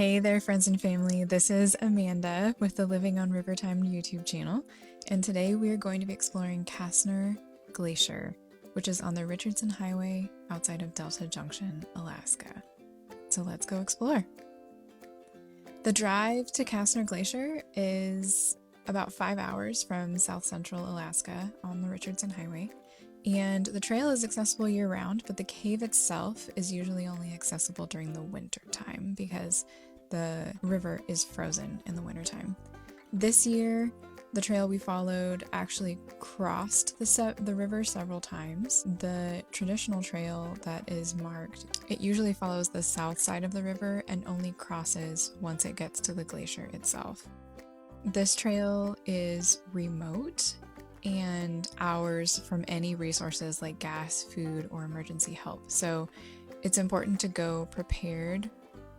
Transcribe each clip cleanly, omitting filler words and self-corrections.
Hey there, friends and family. This is Amanda with the Living on Rivertime YouTube channel, and today we are going to be exploring Castner Glacier, which is on the Richardson Highway outside of Delta Junction, Alaska. So let's go explore. The drive to Castner Glacier is about 5 hours from south central Alaska on the Richardson Highway, and the trail is accessible year-round, but the cave itself is usually only accessible during the winter time because the river is frozen in the wintertime. This year, the trail we followed actually crossed the river several times. The traditional trail that is marked, it usually follows the south side of the river and only crosses once it gets to the glacier itself. This trail is remote and hours from any resources like gas, food, or emergency help. So it's important to go prepared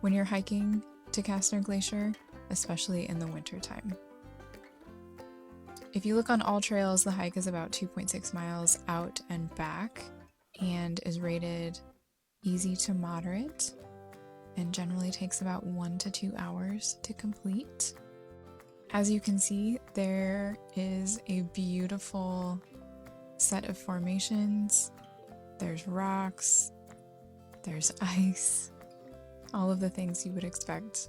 when you're hiking to Castner Glacier, especially in the winter time. If you look on all trails, the hike is about 2.6 miles out and back and is rated easy to moderate and generally takes about 1 to 2 hours to complete. As you can see, there is a beautiful set of formations. There's rocks, there's ice, all of the things you would expect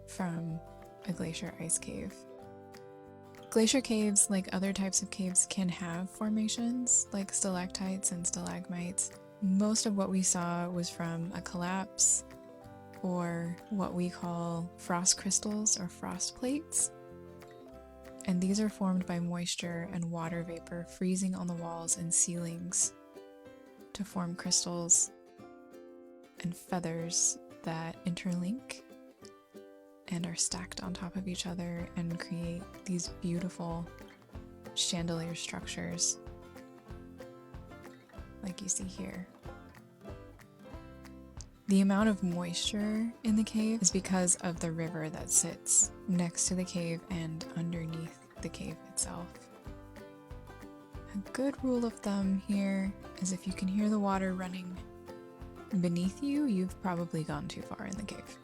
from a glacier ice cave. Glacier caves, like other types of caves, can have formations like stalactites and stalagmites. Most of what we saw was from a collapse or what we call frost crystals or frost plates. And these are formed by moisture and water vapor freezing on the walls and ceilings to form crystals and feathers that interlink and are stacked on top of each other and create these beautiful chandelier structures like you see here. The amount of moisture in the cave is because of the river that sits next to the cave and underneath the cave itself. A good rule of thumb here is if you can hear the water running beneath you, you've probably gone too far in the cave.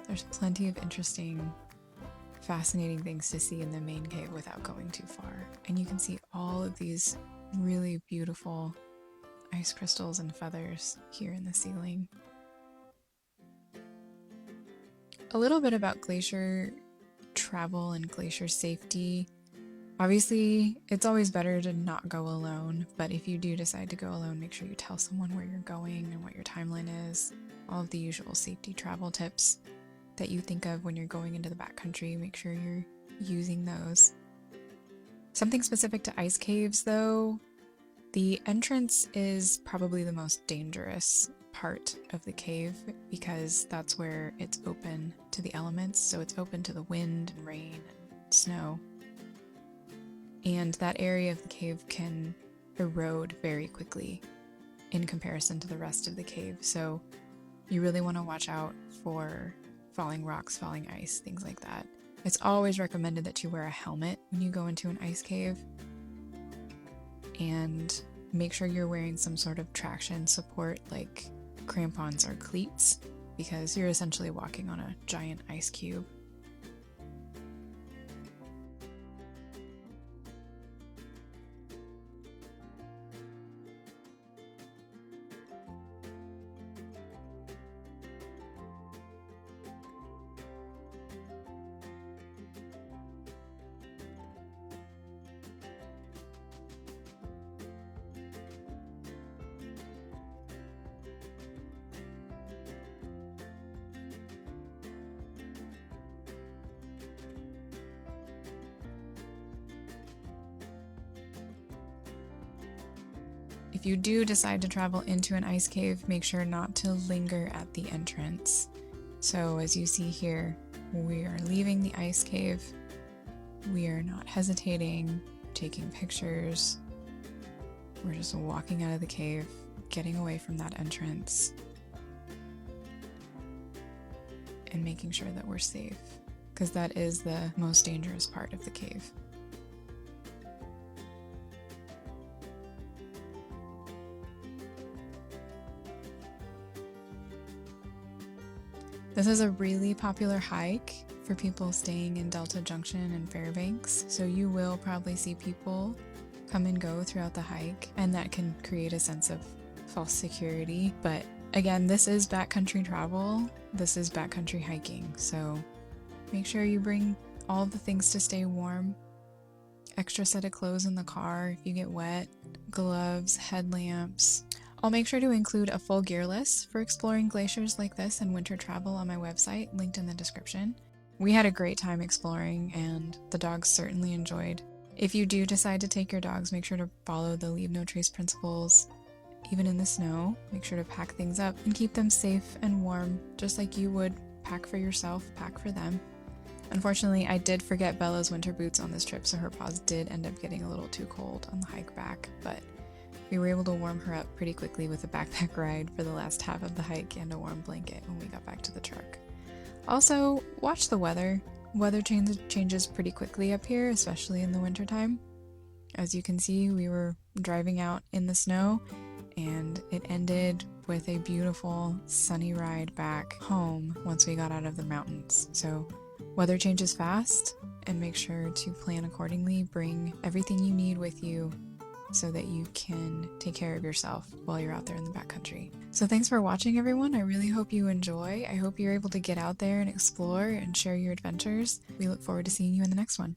There's plenty of interesting, fascinating things to see in the main cave without going too far. And you can see all of these really beautiful ice crystals and feathers here in the ceiling. A little bit about glacier travel and glacier safety. Obviously, it's always better to not go alone, but if you do decide to go alone, make sure you tell someone where you're going and what your timeline is. All of the usual safety travel tips that you think of when you're going into the backcountry, make sure you're using those. Something specific to ice caves, though, the entrance is probably the most dangerous part of the cave because that's where it's open to the elements, so it's open to the wind and rain and snow. And that area of the cave can erode very quickly in comparison to the rest of the cave, so you really want to watch out for falling rocks, falling ice, things like that. It's always recommended that you wear a helmet when you go into an ice cave, and make sure you're wearing some sort of traction support like crampons or cleats, because you're essentially walking on a giant ice cube. If you do decide to travel into an ice cave, make sure not to linger at the entrance. So as you see here, we are leaving the ice cave. We are not hesitating, taking pictures. We're just walking out of the cave, getting away from that entrance, and making sure that we're safe, because that is the most dangerous part of the cave. This is a really popular hike for people staying in Delta Junction and Fairbanks, so you will probably see people come and go throughout the hike, and that can create a sense of false security. But again, this is backcountry travel, this is backcountry hiking, so make sure you bring all the things to stay warm. Extra set of clothes in the car if you get wet, gloves, headlamps. I'll make sure to include a full gear list for exploring glaciers like this and winter travel on my website, linked in the description. We had a great time exploring, and the dogs certainly enjoyed. If you do decide to take your dogs, make sure to follow the leave no trace principles. Even in the snow, make sure to pack things up and keep them safe and warm, just like you would pack for yourself, pack for them. Unfortunately, I did forget Bella's winter boots on this trip, so her paws did end up getting a little too cold on the hike back, but we were able to warm her up pretty quickly with a backpack ride for the last half of the hike and a warm blanket when we got back to the truck. Also, watch the weather. Weather changes pretty quickly up here, especially in the wintertime. As you can see, we were driving out in the snow, and it ended with a beautiful sunny ride back home once we got out of the mountains. So weather changes fast, and make sure to plan accordingly. Bring everything you need with you so that you can take care of yourself while you're out there in the backcountry. So thanks for watching, everyone. I really hope you enjoy. I hope you're able to get out there and explore and share your adventures. We look forward to seeing you in the next one.